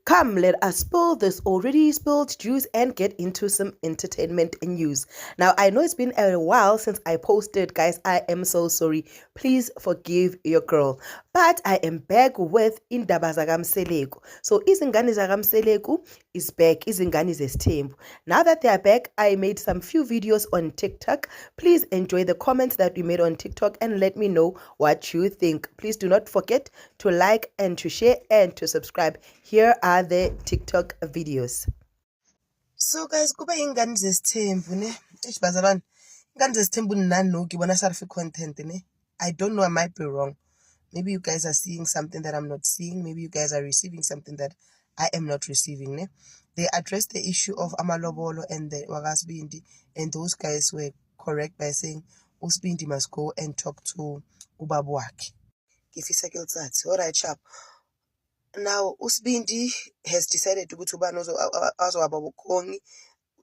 Come, let us spill this already spilled juice and get into some entertainment news. Now, I know it's been a while since I posted, guys. I am so sorry. Please forgive your girl. But I am back with Indaba Zakamseleko. So, Izingane Zakamseleko is back. Izingane Zesthembu. Now that they are back, I made some few videos on TikTok. Please enjoy the comments that we made on TikTok and let me know what you think. Please do not forget to like and to share and to subscribe. Here are the TikTok videos. So guys, kuba ingane zesithembu ne. Bazalwane. Ingane zesithembu nani no ngibona sarifi content ne. I don't know, I might be wrong. Maybe you guys are seeing something that I'm not seeing. Maybe you guys are receiving something that I am not receiving. Ne? They addressed the issue of Amalobolo and the Wagasbindi, and those guys were correct by saying Usbindi must go and talk to Ubabwaki. Alright, sharp. Now Usbindi has decided to go to Banozo Ababukongi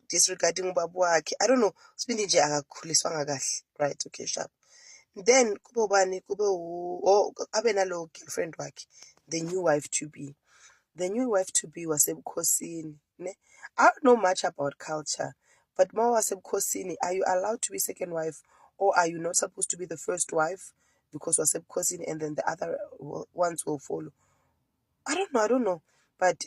disregarding Ubabwaki. I don't know. Usbindi nje akakhuliswa kahle. Right, okay, sharp. Then kube ubani kube abe nalo girlfriend wakhe, the new wife to be. The new wife to be wasebukhosini, ne? I don't know much about culture, but ma wasebukhosini, are you allowed to be second wife, or are you not supposed to be the first wife because wasebukhosini and then the other ones will follow? I don't know. But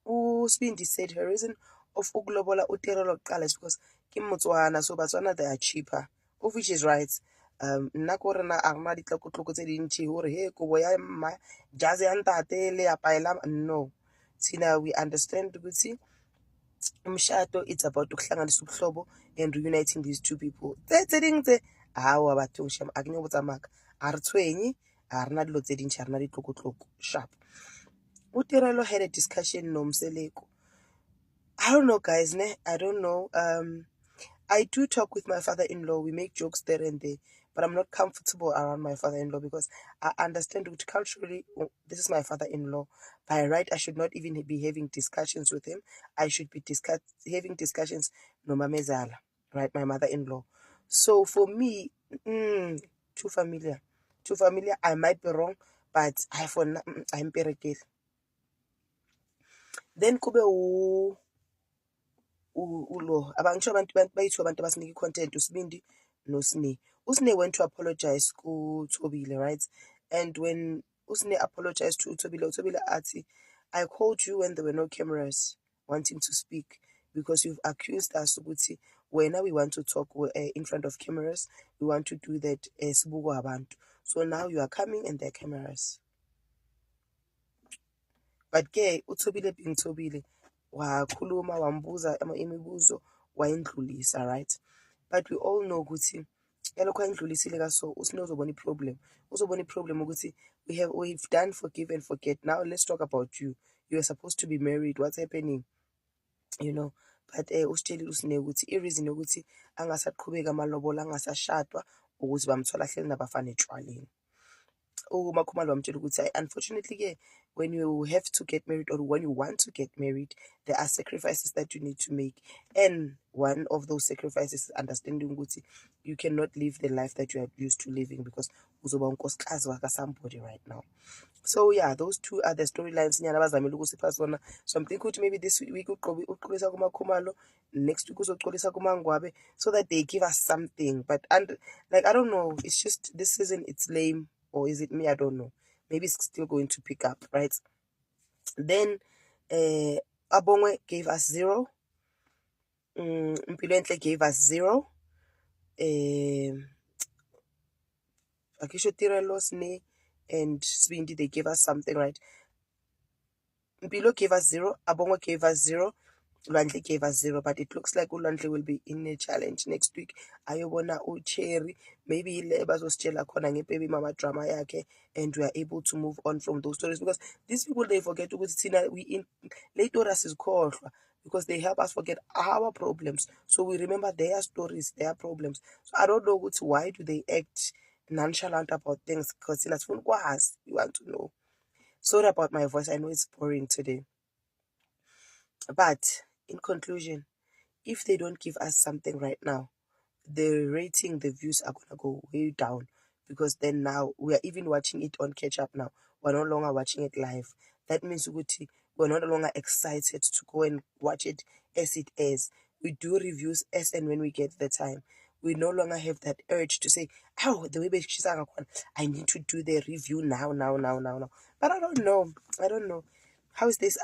Usbindi said her reason of ukulobola uTerelo kuqala is because ke Motswana, so Batswana they are cheaper, of which is right. Nna ko rena a rena ditlokotloko tse dintšhi gore he kobo ya mma jazi ya ntate le ya paela. No, thina we understand ukuthi umshado it's about ukuhlanganisa ubuhlobo and reuniting these two people. Tse dingwe tse hawa bathong shem a ke nyako tsamaka a re tshwenye a rena dilo tse dintšhi a rena ditlokotloko sharp. uTerelo had a discussion noMseleko. I don't know, guys, ne? I don't know. I do talk with my father-in-law. We make jokes there and there, but I'm not comfortable around my father-in-law because I understand that culturally, this is my father-in-law. By right, I should not even be having discussions with him. I should be having discussions no mamezala, right? My mother-in-law. So for me, too familiar. Too familiar. I might be wrong, but I'm perekele. Then kube ulo abangisho abantu bayithiwa abantu abasinike content uSibindi noSne. uSne went to apologize ku Thobile, right? And when uSne apologized to Thobile athi, I called you when there were no cameras wanting to speak because you've accused us ukuthi whenever we want to talk in front of cameras, we want to do that sibuko abantu. So now you are coming and there are cameras. But ke uThobile being Thobile wakhuluma wambuza imibuzo wayendlulisa, right? But we all know ukuthi yalokho ayindlulisile kaso uSne uzobona i-problem ukuthi we've done forgive and forget. Now let's talk about you. You are supposed to be married. What's happening? You know. But usitshelile uSne ukuthi i-reason yokuthi angasaqhubeka amalobola angasashadwa ukuthi bamthola hleli nabafana etshwaleni. uMakhumalo wamtshela ukuthi unfortunately when you have to get married or when you want to get married, there are sacrifices that you need to make, and one of those sacrifices is understanding ukuthi you cannot live the life that you are used to living because uzoba unkosikazi waka somebody right now. So yeah, those two are the storylines nyana abazamile ukusipha sona. So I'm thinking ukuthi maybe this week uqolisa kuMakhumalo, next week uzoqolisa kuMangwabe, so that they give us something. But like I don't know, it's just this season it's lame. Or is it me? I don't know. Maybe it's still going to pick up, right? Then Abongwe gave us 0. Mpilo gave us 0. Akisho Tirelo, Sne, and Sibindi, they gave us something, right? Mpilo gave us 0. Abongwe gave us 0. Lwandle gave us 0, but it looks like uLwandle will be in a challenge next week. Ayobona uCherry, maybe bazositshela khona ngebaby mama drama yakhe, and we are able to move on from those stories because these people they forget ukuthi thina later us is khohlwa because they help us forget our problems, so we remember their stories, their problems. So I don't know why do they act nonchalant about things because thina sifuna ukwazi, we want to know. Sorry about my voice, I know it's boring today. But in conclusion, if they don't give us something right now, the rating, the views are going to go way down because then now we are even watching it on catch up now. We're no longer watching it live. That means we're no longer excited to go and watch it as it is. We do reviews as and when we get the time. We no longer have that urge to say, oh, the way she's I need to do the review now. But I don't know. I don't know. How's this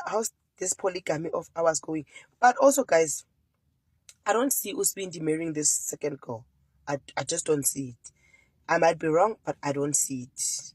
polygamy of ours going? But also, guys, I don't see Usbindi marrying this second girl. I just don't see it. I might be wrong, but I don't see it.